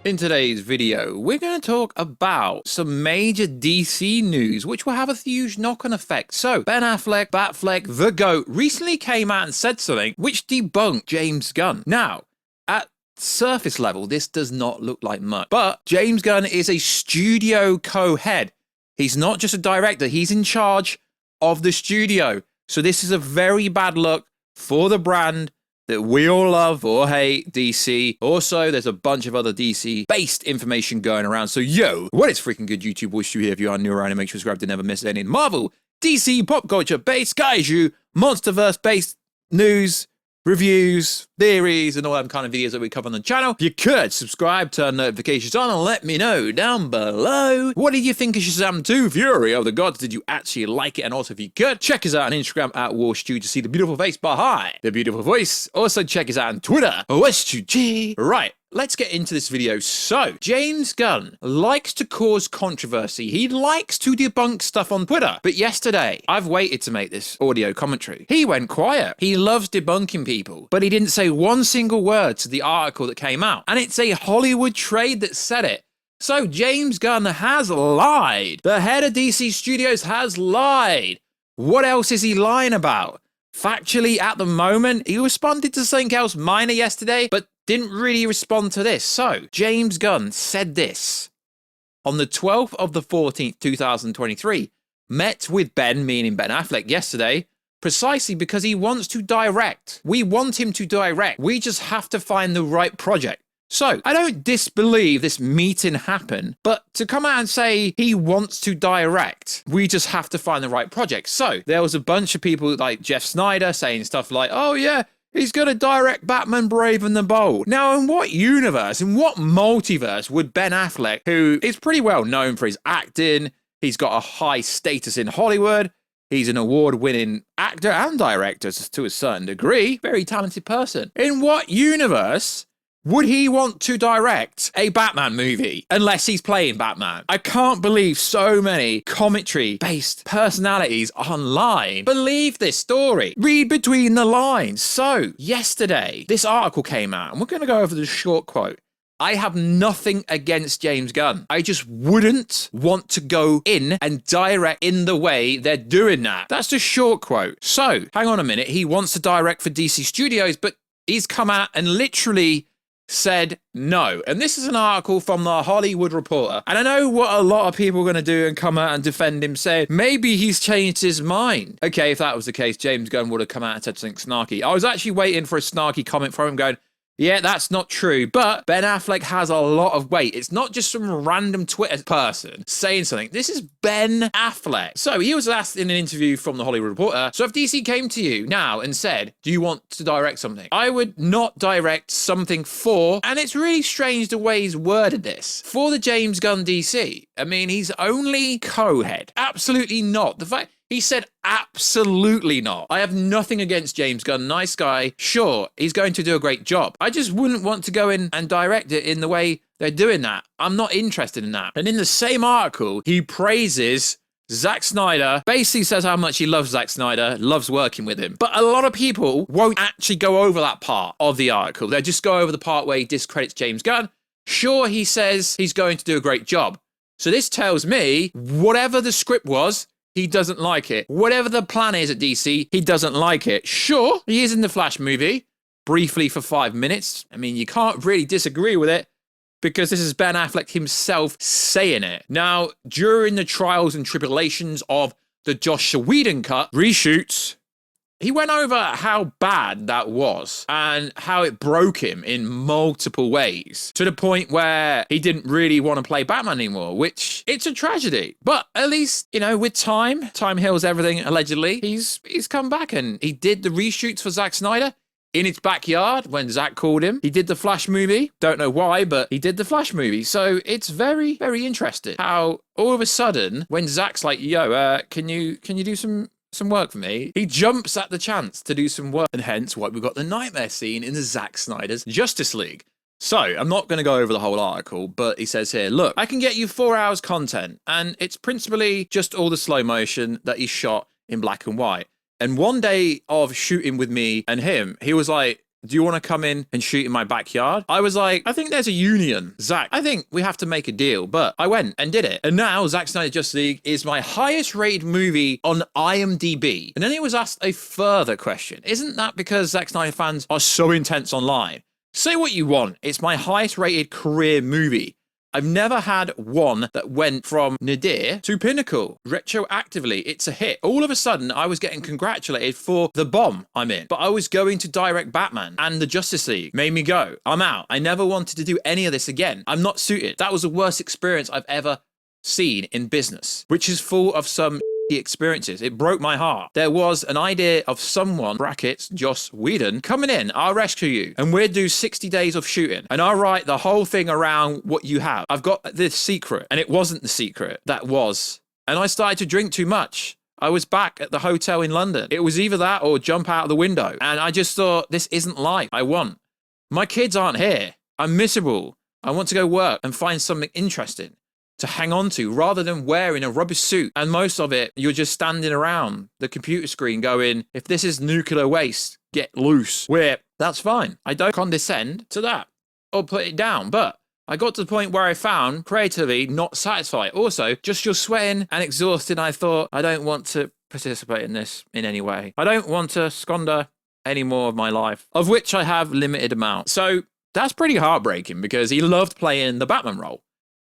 In today's video, we're going to talk about some major DC news, which will have a huge knock-on effect. So, Ben Affleck, Batfleck, the GOAT, recently came out and said something which debunked James Gunn. Now, at surface level, this does not look like much, but James Gunn is a studio co-head. He's not just a director, he's in charge of the studio. So this is a very bad look for the brand that we all love or hate, DC. Also, there's a bunch of other DC-based information going around. So, yo, what is freaking good, YouTube? Wish you here if you are new around and make sure to subscribe to never miss any Marvel, DC, pop culture-based, kaiju, monsterverse-based news, reviews, theories, and all them kind of videos that we cover on the channel. If you could, subscribe, turn notifications on, and let me know down below. What did you think of Shazam 2 Fury of the Gods? Did you actually like it? And also, if you could, check us out on Instagram at WarStew to see the beautiful face behind the beautiful voice. Also, check us out on Twitter, WarStewG. Right. Let's get into this video. So, James Gunn likes to cause controversy. He likes to debunk stuff on Twitter. But yesterday, I've waited to make this audio commentary. He went quiet. He loves debunking people, but he didn't say one single word to the article that came out. And it's a Hollywood trade that said it. So, James Gunn has lied. The head of DC Studios has lied. What else is he lying about? Factually, at the moment, he responded to something else minor yesterday, but didn't really respond to this. So, James Gunn said this. On the 12th of the 14th, 2023, met with Ben, meaning Ben Affleck, yesterday, precisely because he wants to direct. We want him to direct. We just have to find the right project. So, I don't disbelieve this meeting happened, but to come out and say he wants to direct, we just have to find the right project. So, there was a bunch of people like Jeff Snyder saying stuff like, oh yeah, he's going to direct Batman Brave and the Bold. Now, in what universe, in what multiverse would Ben Affleck, who is pretty well known for his acting, he's got a high status in Hollywood, he's an award-winning actor and director to a certain degree, very talented person. In what universe would he want to direct a Batman movie unless he's playing Batman? I can't believe so many commentary-based personalities online believe this story. Read between the lines. So, yesterday, this article came out, and we're going to go over the short quote. I have nothing against James Gunn. I just wouldn't want to go in and direct in the way they're doing that. That's the short quote. So, hang on a minute. He wants to direct for DC Studios, but he's come out and literally said no. And this is an article from the Hollywood Reporter. And I know what a lot of people are going to do and come out and defend him, saying maybe he's changed his mind. Okay, if that was the case, James Gunn would have come out and said something snarky. I was actually waiting for a snarky comment from him going, yeah, that's not true. But Ben Affleck has a lot of weight. It's not just some random Twitter person saying something. This is Ben Affleck. So he was asked in an interview from the Hollywood Reporter, so if DC came to you now and said, do you want to direct something? I would not direct something for, and it's really strange the way he's worded this, for the James Gunn DC. I mean, he's only co-head. Absolutely not. The fact he said absolutely not. I have nothing against James Gunn. Nice guy. Sure, he's going to do a great job. I just wouldn't want to go in and direct it in the way they're doing that. I'm not interested in that. And in the same article, he praises Zack Snyder, basically says how much he loves Zack Snyder, loves working with him. But a lot of people won't actually go over that part of the article. They'll just go over the part where he discredits James Gunn. Sure, he says he's going to do a great job. So this tells me whatever the script was, he doesn't like it. Whatever the plan is at DC, he doesn't like it. Sure, he is in the Flash movie, briefly for 5 minutes. I mean, you can't really disagree with it because this is Ben Affleck himself saying it. Now, during the trials and tribulations of the Joss Whedon cut reshoots, he went over how bad that was and how it broke him in multiple ways to the point where he didn't really want to play Batman anymore, which it's a tragedy. But at least, you know, with time heals everything, allegedly. He's come back and he did the reshoots for Zack Snyder in his backyard when Zack called him. He did the Flash movie. Don't know why, but he did the Flash movie. So it's very, very interesting how all of a sudden when Zack's like, yo, can you do some work for me, he jumps at the chance to do some work, and hence why we've got the nightmare scene in the Zack Snyder's Justice League. So, I'm not going to go over the whole article, but he says here, look, I can get you 4 hours content, and it's principally just all the slow motion that he shot in black and white. And one day of shooting with me and him, he was like, do you want to come in and shoot in my backyard? I was like, I think there's a union. Zack, I think we have to make a deal. But I went and did it. And now Zack Snyder Justice League is my highest rated movie on IMDb. And then he was asked a further question. Isn't that because Zack Snyder fans are so intense online? Say what you want. It's my highest rated career movie. I've never had one that went from nadir to pinnacle. Retroactively, it's a hit. All of a sudden, I was getting congratulated for the bomb I'm in. But I was going to direct Batman, and the Justice League made me go. I'm out. I never wanted to do any of this again. I'm not suited. That was the worst experience I've ever seen in business, which is full of some experiences. It broke my heart. There was an idea of someone, brackets, Joss Whedon, coming in, I'll rescue you, and we'll do 60 days of shooting, and I'll write the whole thing around what you have. I've got this secret, and it wasn't the secret. That was. And I started to drink too much. I was back at the hotel in London. It was either that or jump out of the window. And I just thought, this isn't life I want. My kids aren't here. I'm miserable. I want to go work and find something interesting to hang on to rather than wearing a rubber suit. And most of it, you're just standing around the computer screen going, if this is nuclear waste, get loose. Where that's fine. I don't condescend to that or put it down. But I got to the point where I found creatively not satisfied. Also, just you're sweating and exhausted. I thought, I don't want to participate in this in any way. I don't want to squander any more of my life, of which I have limited amount. So that's pretty heartbreaking because he loved playing the Batman role.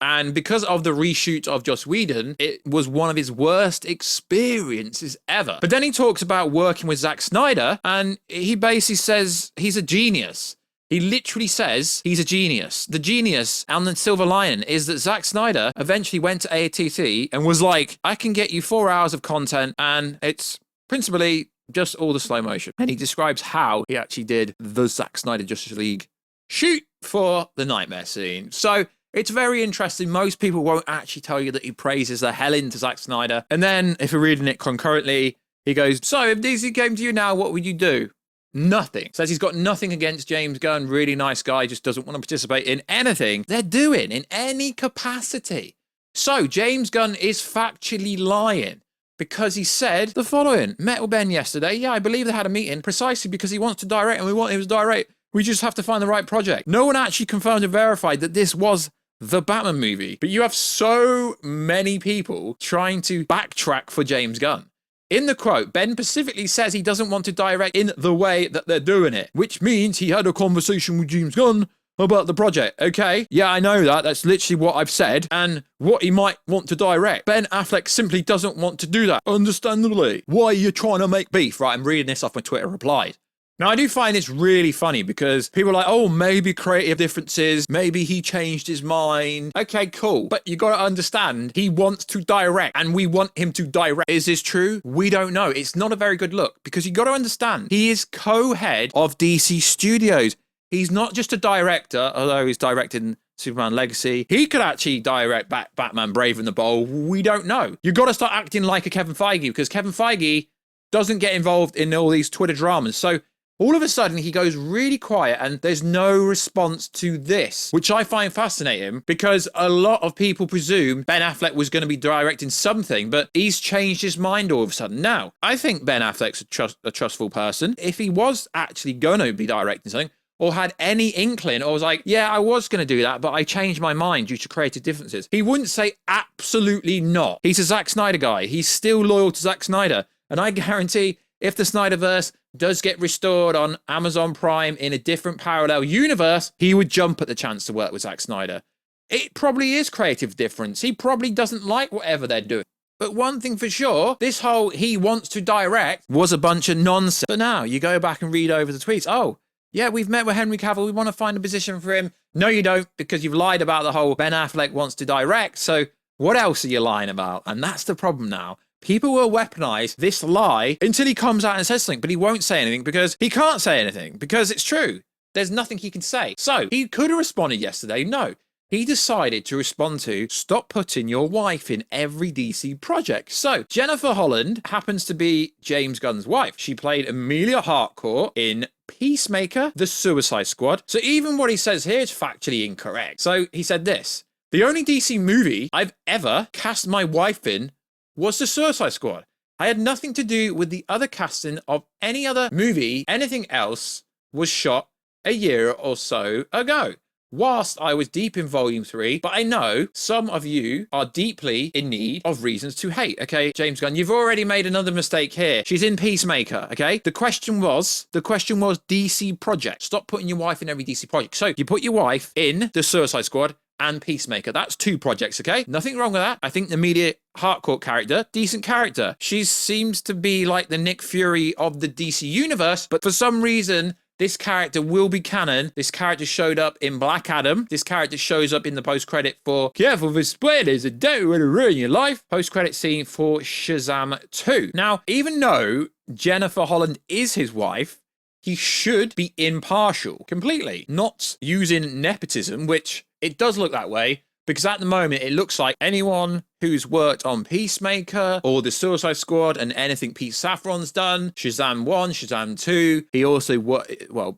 And because of the reshoot of Joss Whedon, it was one of his worst experiences ever. But then he talks about working with Zack Snyder, and he basically says he's a genius. He literally says he's a genius. The genius and the silver lining is that Zack Snyder eventually went to ATT and was like, I can get you 4 hours of content, and it's principally just all the slow motion. And he describes how he actually did the Zack Snyder Justice League shoot for the nightmare scene. So it's very interesting. Most people won't actually tell you that he praises the hell into Zack Snyder. And then if you're reading it concurrently, he goes, so if DC came to you now, what would you do? Nothing. Says he's got nothing against James Gunn. Really nice guy, just doesn't want to participate in anything they're doing in any capacity. So James Gunn is factually lying because he said the following. Met with Ben yesterday. Yeah, I believe they had a meeting precisely because he wants to direct and we want him to direct. We just have to find the right project. No one actually confirmed and verified that this was the Batman movie. But you have so many people trying to backtrack for James Gunn. In the quote, Ben specifically says he doesn't want to direct in the way that they're doing it, which means he had a conversation with James Gunn about the project. Okay, yeah, I know that. That's literally what I've said and what he might want to direct. Ben Affleck simply doesn't want to do that. Understandably. Why are you trying to make beef? Right, I'm reading this off my Twitter replied. Now, I do find this really funny because people are like, oh, maybe creative differences, maybe he changed his mind. Okay, cool. But you got to understand, he wants to direct and we want him to direct. Is this true? We don't know. It's not a very good look because you got to understand, he is co-head of DC Studios. He's not just a director, although he's directing Superman Legacy. He could actually direct Batman Brave and the Bold. We don't know. You got to start acting like a Kevin Feige because Kevin Feige doesn't get involved in all these Twitter dramas. So all of a sudden, he goes really quiet and there's no response to this, which I find fascinating because a lot of people presume Ben Affleck was going to be directing something, but he's changed his mind all of a sudden. Now, I think Ben Affleck's a trustful person. If he was actually going to be directing something or had any inkling or was like, yeah, I was going to do that, but I changed my mind due to creative differences, he wouldn't say absolutely not. He's a Zack Snyder guy. He's still loyal to Zack Snyder. And I guarantee if the SnyderVerse does get restored on Amazon Prime in a different parallel universe, he would jump at the chance to work with Zack Snyder. It probably is creative difference. He probably doesn't like whatever they're doing. But one thing for sure, this whole he wants to direct was a bunch of nonsense. But now you go back and read over the tweets. Oh, yeah, we've met with Henry Cavill. We want to find a position for him. No, you don't, because you've lied about the whole Ben Affleck wants to direct. So what else are you lying about? And that's the problem now. People will weaponize this lie until he comes out and says something, but he won't say anything because he can't say anything because it's true. There's nothing he can say. So he could have responded yesterday. No, he decided to respond to stop putting your wife in every DC project. So Jennifer Holland happens to be James Gunn's wife. She played Emila Harcourt in Peacemaker, The Suicide Squad. So even what he says here is factually incorrect. So he said this: the only DC movie I've ever cast my wife in was The Suicide Squad. I had nothing to do with the other casting of any other movie, anything else was shot a year or so ago, whilst I was deep in Volume 3, but I know some of you are deeply in need of reasons to hate, okay? James Gunn, you've already made another mistake here. She's in Peacemaker, okay? The question was DC project. Stop putting your wife in every DC project. So you put your wife in the Suicide Squad and Peacemaker. That's 2 projects, okay? Nothing wrong with that. I think the Emila Harcourt character, decent character. She seems to be like the Nick Fury of the DC universe, but for some reason, this character will be canon. This character showed up in Black Adam. This character shows up in the post-credit for Careful with Spoilers, I don't want to ruin your life. Post-credit scene for Shazam 2. Now, even though Jennifer Holland is his wife, he should be impartial completely, not using nepotism, which it does look that way, because at the moment it looks like anyone who's worked on Peacemaker or the Suicide Squad and anything Pete Safran's done, Shazam 1, Shazam 2, he also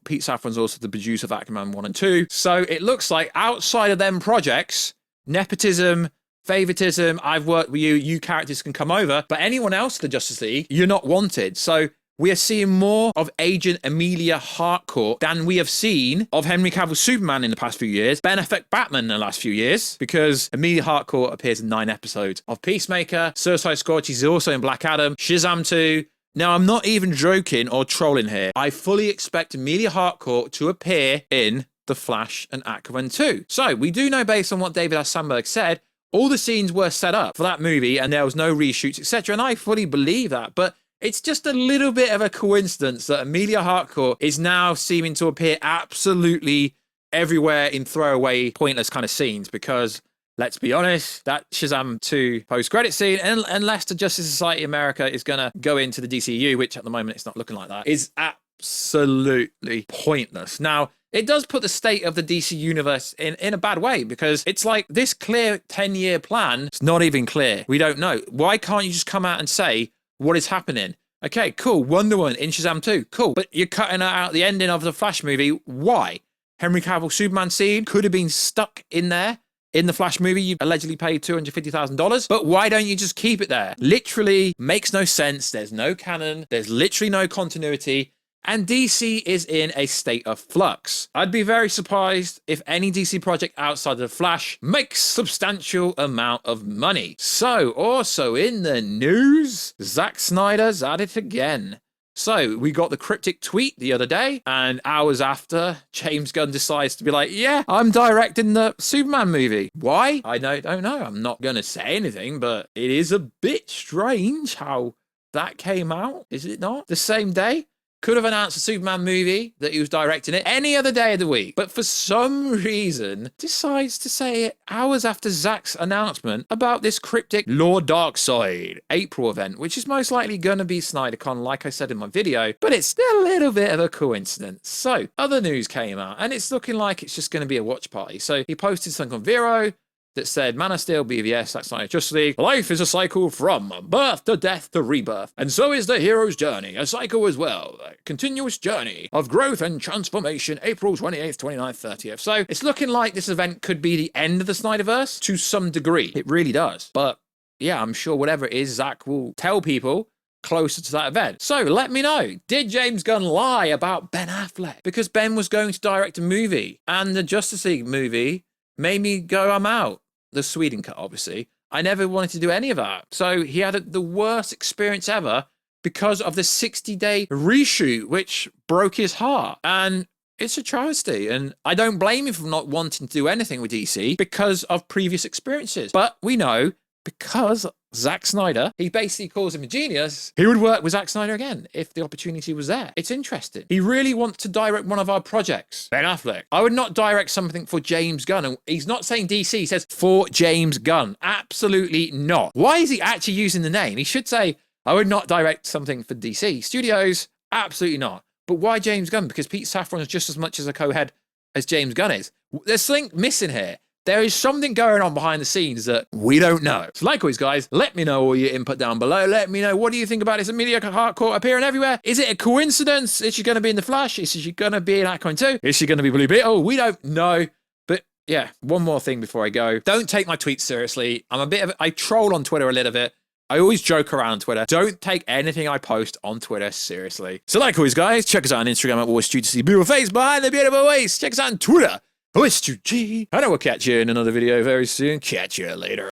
Pete Safran's also the producer of Aquaman 1 and 2. So it looks like outside of them projects, nepotism, favoritism, I've worked with you, you characters can come over, but anyone else in the Justice League, you're not wanted. So we are seeing more of Agent Emila Harcourt than we have seen of Henry Cavill Superman in the past few years, Ben Affleck Batman in the last few years, because Emila Harcourt appears in 9 episodes of Peacemaker, Suicide Squad, she's also in Black Adam, Shazam 2. Now, I'm not even joking or trolling here. I fully expect Emila Harcourt to appear in The Flash and Aquaman 2. So, we do know based on what David S. Sandberg said, all the scenes were set up for that movie and there was no reshoots, etc. And I fully believe that, but it's just a little bit of a coincidence that Emila Harcourt is now seeming to appear absolutely everywhere in throwaway, pointless kind of scenes because, let's be honest, that Shazam 2 post-credit scene, unless the Justice Society America is going to go into the DCU, which at the moment it's not looking like that, is absolutely pointless. Now, it does put the state of the DC universe in a bad way because it's like this clear 10-year plan is not even clear. We don't know. Why can't you just come out and say what is happening? Okay, cool. Wonder Woman in Shazam 2. Cool. But you're cutting out the ending of the Flash movie. Why? Henry Cavill Superman scene could have been stuck in there. In the Flash movie, you allegedly paid $250,000. But why don't you just keep it there? Literally makes no sense. There's no canon. There's literally no continuity. And DC is in a state of flux. I'd be very surprised if any DC project outside of The Flash makes substantial amount of money. So, also in the news, Zack Snyder's at it again. So, we got the Cryptic tweet the other day, and hours after, James Gunn decides to be like, yeah, I'm directing the Superman movie. Why? I don't know. I'm not going to say anything, but it is a bit strange how that came out, is it not? The same day? Could have announced a Superman movie that he was directing it any other day of the week, but for some reason decides to say it hours after Zack's announcement about this Cryptic Lord Darkseid April event, which is most likely going to be SnyderCon, like I said in my video, but it's still a little bit of a coincidence. So, other news came out, and it's looking like it's just going to be a watch party. So, he posted something on Vero that said, Man of Steel, BVS, Zack Snyder Justice League, life is a cycle from birth to death to rebirth, and so is the hero's journey, a cycle as well, a continuous journey of growth and transformation, April 28th, 29th, 30th. So it's looking like this event could be the end of the Snyderverse to some degree. It really does. But yeah, I'm sure whatever it is, Zack will tell people closer to that event. So let me know, did James Gunn lie about Ben Affleck? Because Ben was going to direct a movie, and the Justice League movie made me go, I'm out. The Sweden cut, obviously. I never wanted to do any of that. So he had the worst experience ever because of the 60-day reshoot, which broke his heart. And it's a travesty. And I don't blame him for not wanting to do anything with DC because of previous experiences. But we know, because Zack Snyder, he basically calls him a genius, he would work with Zack Snyder again if the opportunity was there. It's interesting. He really wants to direct one of our projects. Ben Affleck. I would not direct something for James Gunn. And he's not saying DC, he says for James Gunn. Absolutely not. Why is he actually using the name? He should say, I would not direct something for DC Studios. Absolutely not. But why James Gunn? Because Pete Safran is just as much as a co-head as James Gunn is. There's something missing here. There is something going on behind the scenes that we don't know. So like always, guys, let me know all your input down below. Let me know, what do you think about this Emila Harcourt appearing everywhere? Is it a coincidence? Is she going to be in The Flash? Is she going to be in Aquaman 2? Is she going to be Blue Beetle? We don't know. But yeah, one more thing before I go. Don't take my tweets seriously. I troll on Twitter a little bit. I always joke around on Twitter. Don't take anything I post on Twitter seriously. So like always, guys, check us out on Instagram at What's to see beautiful face behind the beautiful waist. Check us out on Twitter. What's to G. And I will catch you in another video very soon. Catch you later.